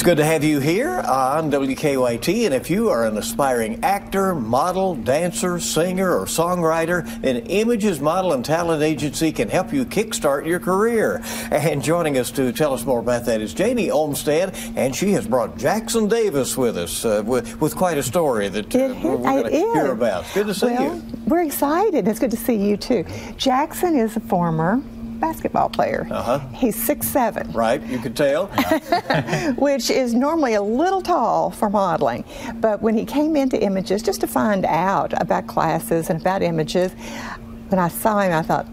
Good to have you here on WKYT, and if you are an aspiring actor, model, dancer, singer, or songwriter, then Images Model and Talent Agency can help you kickstart your career. And joining us to tell us more about that is Janie Olmstead, and she has brought Jackson Davis with us with quite a story that we're going to hear about. Good to see you. We're excited. It's good to see you too. Jackson is a former basketball player. He's 6'7". Right, you can tell. Which is normally a little tall for modeling. But when he came into Images just to find out about classes and about Images, when I saw him, I thought,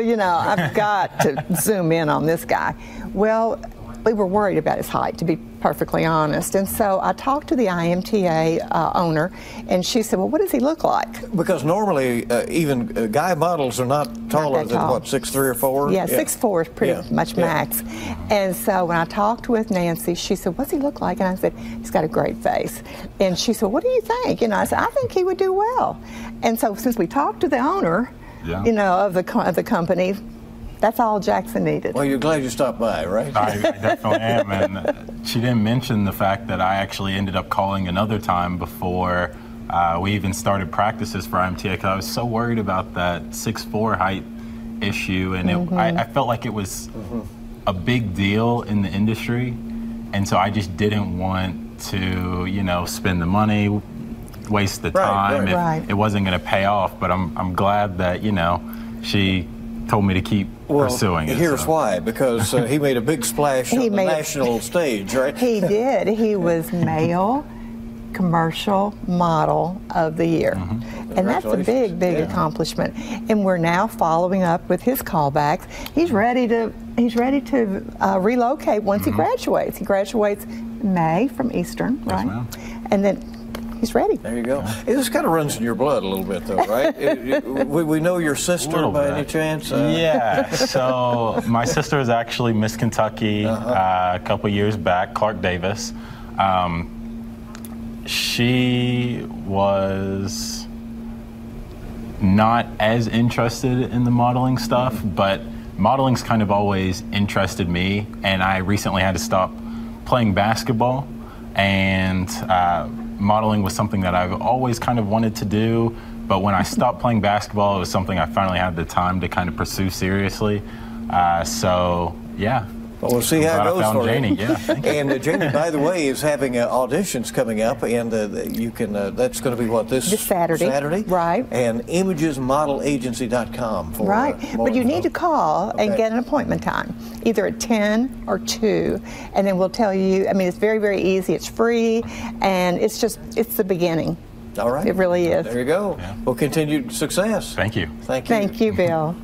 you know, I've got to zoom in on this guy. Well, we were worried about his height, to be perfectly honest. And so I talked to the IMTA owner, and she said, well, what does he look like? Because normally, even guy models are not taller than, what, 6'3" or 4"? Yeah, 6'4" is pretty much max. And so when I talked with Nancy, she said, what's he look like? And I said, he's got a great face. And she said, what do you think? And I said, I think he would do well. And so since we talked to the owner, you know, of the company, that's all Jackson needed. Well, you're glad you stopped by, right? I definitely am. And she didn't mention the fact that I actually ended up calling another time before we even started practices for IMTA, because I was so worried about that 6'4" height issue. And I felt like it was a big deal in the industry. And so I just didn't want to, you know, spend the money, waste the time if it wasn't going to pay off. But I'm glad that, you know, she told me to keep pursuing it. Here's why, because he made a big splash on the national stage, right? He did. He was male commercial model of the year. And that's a big, big accomplishment. And we're now following up with his callbacks. He's ready to relocate once he graduates. He graduates May from Eastern, right? And then he's ready. There you go. This kind of runs in your blood a little bit, though, right? We know your sister by any chance? Yeah. So my sister is actually Miss Kentucky a couple years back, Clark Davis. She was not as interested in the modeling stuff, but modeling's kind of always interested me, and I recently had to stop playing basketball, and modeling was something that I've always kind of wanted to do, but when I stopped playing basketball, it was something I finally had the time to kind of pursue seriously. So, yeah. Well, we'll see how it goes for Janie. you. Yeah, thank you. And Janie, by the way, is having auditions coming up, and you can. That's going to be what, this Saturday? Saturday, right? And imagesmodelagency.com for but you need to call and get an appointment time, either at 10 or 2, and then we'll tell you. I mean, it's very, very easy. It's free, and it's the beginning. All right, it really is. There you go. Well, continued success. Thank you. Thank you. Thank you, Bill.